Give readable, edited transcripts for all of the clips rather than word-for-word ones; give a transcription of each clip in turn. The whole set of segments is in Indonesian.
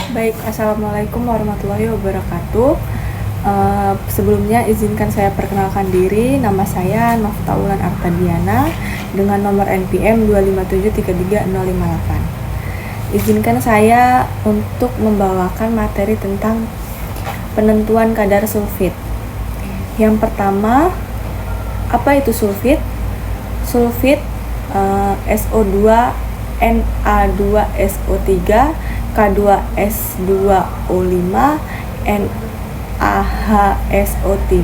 Baik, Assalamualaikum warahmatullahi wabarakatuh. Sebelumnya izinkan saya perkenalkan diri. Nama saya Nofta Ulan Artadiana dengan nomor NPM 257333058. Izinkan saya untuk membawakan materi tentang penentuan kadar sulfit. Yang pertama, apa itu sulfit? Sulfit SO2, Na2SO3, K2S2O5, NaHSO3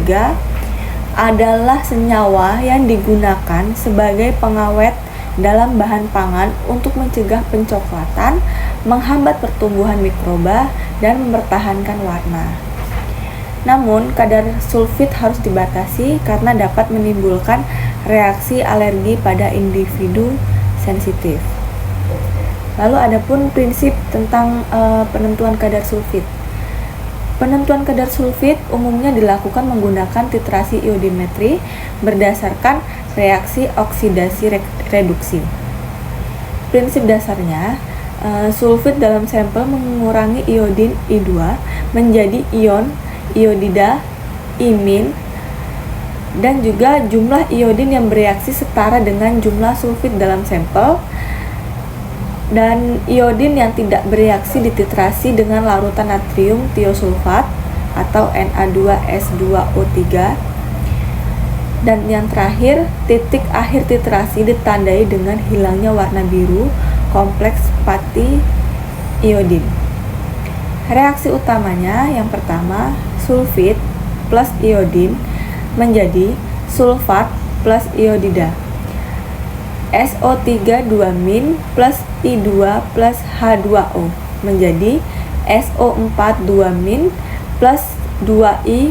adalah senyawa yang digunakan sebagai pengawet dalam bahan pangan untuk mencegah pencoklatan, menghambat pertumbuhan mikroba, dan mempertahankan warna. Namun, kadar sulfit harus dibatasi karena dapat menimbulkan reaksi alergi pada individu sensitif. Lalu adapun prinsip tentang penentuan kadar sulfit. Penentuan kadar sulfit umumnya dilakukan menggunakan titrasi iodimetri berdasarkan reaksi oksidasi reduksi. Prinsip dasarnya, sulfit dalam sampel mengurangi iodin I2 menjadi ion iodida, imin, dan juga jumlah iodin yang bereaksi setara dengan jumlah sulfit dalam sampel, dan iodin yang tidak bereaksi dititrasi dengan larutan natrium tiosulfat atau Na2S2O3. Dan yang terakhir, titik akhir titrasi ditandai dengan hilangnya warna biru kompleks pati iodin. Reaksi utamanya yang pertama, sulfit plus iodin menjadi sulfat plus iodida. SO3 2- plus I2 plus H2O menjadi SO4 2- plus 2I-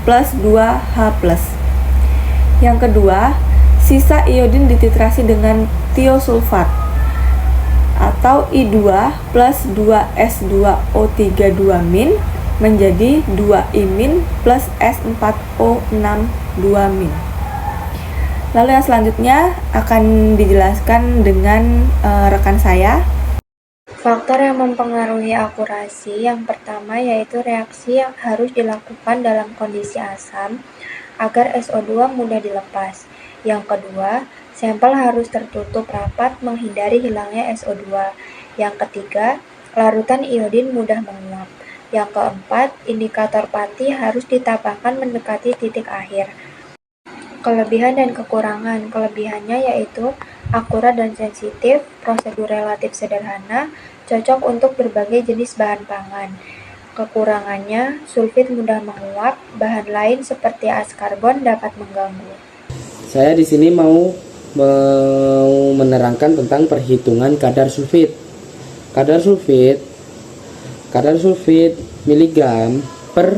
plus 2H+. Yang kedua, sisa iodin dititrasi dengan tiosulfat atau I2 plus 2S2O3 2- menjadi 2I- plus S4O6 2-. Lalu yang selanjutnya akan dijelaskan dengan rekan saya. Faktor yang mempengaruhi akurasi yang pertama yaitu reaksi yang harus dilakukan dalam kondisi asam agar SO2 mudah dilepas. Yang kedua, sampel harus tertutup rapat menghindari hilangnya SO2. Yang ketiga, larutan iodin mudah menguap. Yang keempat, indikator pati harus ditambahkan mendekati titik akhir. Kelebihan dan kekurangan. Kelebihannya yaitu akurat dan sensitif, prosedur relatif sederhana, cocok untuk berbagai jenis bahan pangan. Kekurangannya, sulfit mudah menguap, bahan lain seperti askarbon dapat mengganggu. Saya di sini mau menerangkan tentang perhitungan kadar sulfit. Kadar sulfit miligram per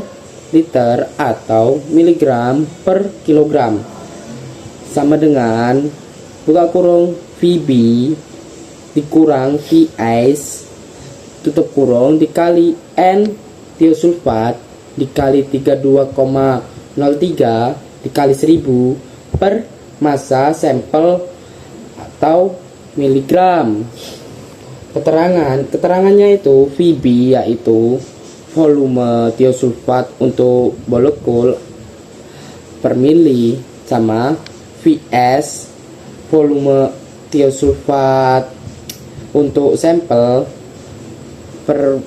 liter atau miligram per kilogram sama dengan buka kurung VB dikurang VS tutup kurung dikali N tiosulfat dikali 32,03 dikali 1000 per massa sampel atau miligram. Keterangannya itu VB yaitu volume tiosulfat untuk molekul per mili sama VS volume tiosulfat untuk sampel per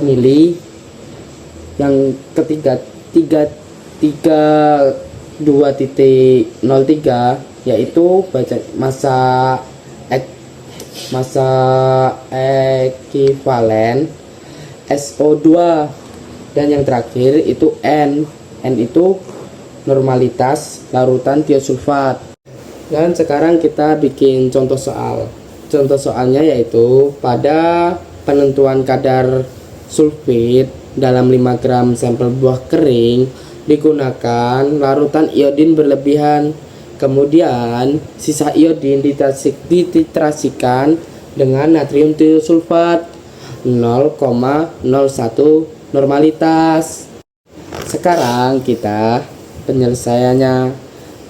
mili. Yang ketiga 2.03 yaitu massa ekivalen SO2, dan yang terakhir itu N itu normalitas larutan tiosulfat. Dan sekarang kita bikin contoh soalnya yaitu pada penentuan kadar sulfit dalam 5 gram sampel buah kering digunakan larutan iodin berlebihan. Kemudian sisa iodin dititrasikan dengan natrium tiosulfat 0,01 normalitas. Sekarang kita penyelesaiannya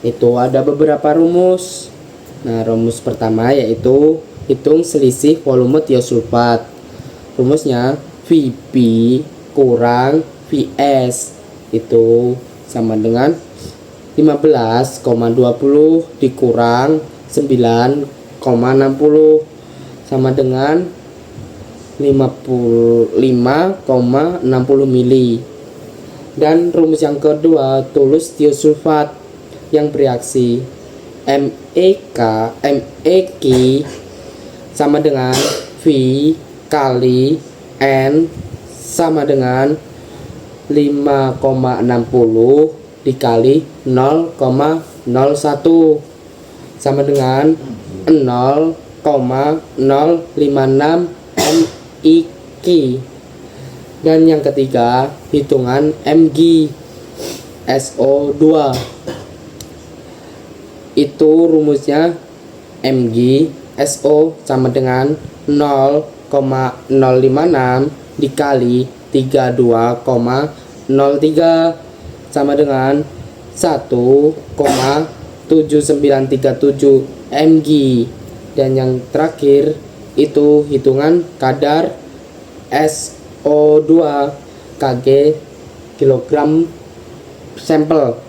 itu ada beberapa rumus. Nah, rumus pertama yaitu hitung selisih volume tiosulfat. Rumusnya Vp kurang Vs itu sama dengan 15,20 dikurang 9,60 sama dengan 55,60 mili. Dan rumus yang kedua, tulus tiosulfat yang bereaksi MEK sama dengan V kali N sama dengan 5,60 dikali 0,01 sama dengan 0,056 MIK. Dan yang ketiga, hitungan Mg SO2. Itu rumusnya Mg SO sama dengan 0,056 dikali 32,03 sama dengan 1,7937 mg. Dan yang terakhir itu hitungan kadar SO2 Kg kilogram sampel.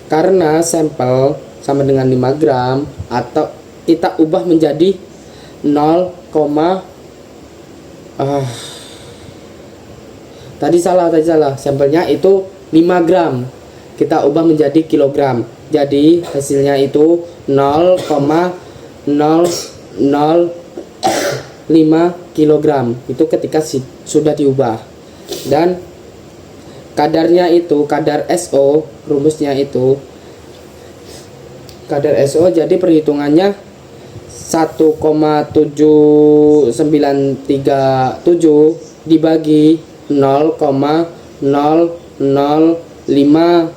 Karena sampel sama dengan 5 gram, atau kita ubah menjadi 0, tadi salah, sampelnya itu 5 gram, kita ubah menjadi kilogram, jadi hasilnya itu 0,005 kilogram itu ketika sudah diubah. Dan kadarnya itu, kadar SO, rumusnya itu kadar SO, jadi perhitungannya 1,7937 dibagi 0,005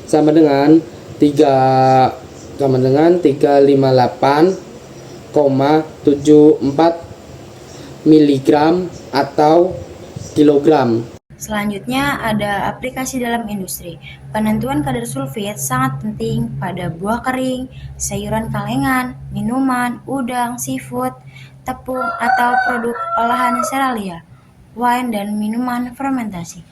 sama dengan 358,74 miligram atau kilogram. Selanjutnya ada aplikasi dalam industri. Penentuan kadar sulfit sangat penting pada buah kering, sayuran kalengan, minuman, udang, seafood, tepung atau produk olahan serealia, wine dan minuman fermentasi.